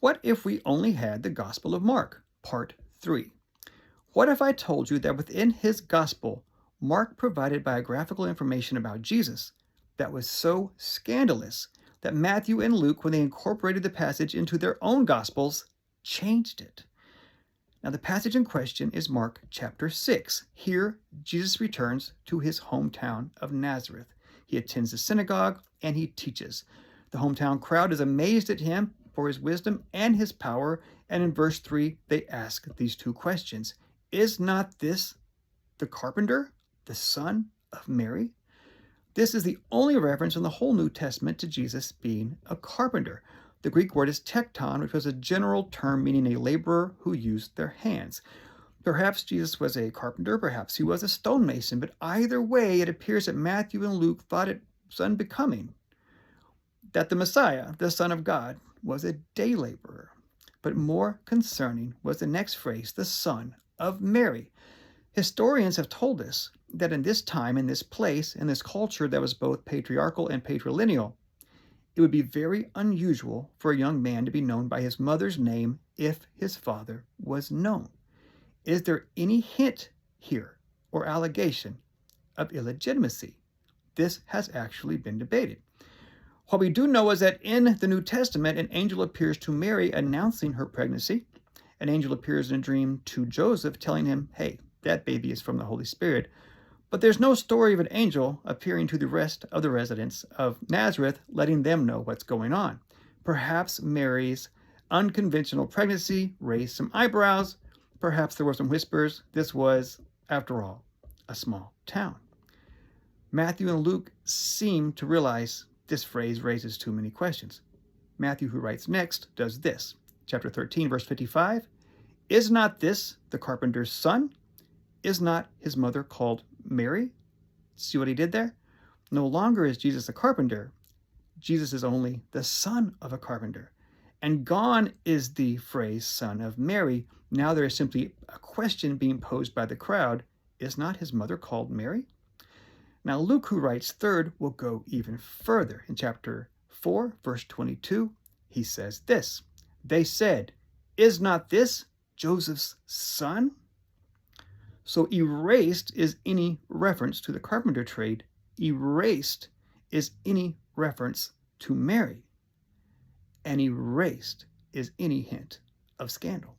What if we only had the Gospel of Mark, Part 3? What if I told you that within his Gospel, Mark provided biographical information about Jesus that was so scandalous that Matthew and Luke, when they incorporated the passage into their own Gospels, changed it? Now, the passage in question is Mark chapter 6. Here, Jesus returns to his hometown of Nazareth. He attends the synagogue and he teaches. The hometown crowd is amazed at him for his wisdom and his power. And in verse 3, they ask these two questions. Is not this the carpenter, the son of Mary? This is the only reference in the whole New Testament to Jesus being a carpenter. The Greek word is tekton, which was a general term meaning a laborer who used their hands. Perhaps Jesus was a carpenter, perhaps he was a stonemason, but either way, it appears that Matthew and Luke thought it was unbecoming that the Messiah, the Son of God, was a day laborer. But more concerning was the next phrase, the son of Mary. Historians have told us that in this time, in this place, in this culture that was both patriarchal and patrilineal, it would be very unusual for a young man to be known by his mother's name if his father was known. Is there any hint here or allegation of illegitimacy? This has actually been debated. What we do know is that in the New Testament, an angel appears to Mary announcing her pregnancy. An angel appears in a dream to Joseph telling him, hey, that baby is from the Holy Spirit. But there's no story of an angel appearing to the rest of the residents of Nazareth, letting them know what's going on. Perhaps Mary's unconventional pregnancy raised some eyebrows. Perhaps there were some whispers. This was, after all, a small town. Matthew and Luke seem to realize this phrase raises too many questions. Matthew, who writes next, does this. Chapter 13, verse 55. Is not this the carpenter's son? Is not his mother called Mary? See what he did there? No longer is Jesus a carpenter. Jesus is only the son of a carpenter. And gone is the phrase son of Mary. Now there is simply a question being posed by the crowd. Is not his mother called Mary? Now Luke, who writes third, will go even further. In chapter 4, verse 22, he says this. They said, is not this Joseph's son? So erased is any reference to the carpenter trade. Erased is any reference to Mary. And erased is any hint of scandal.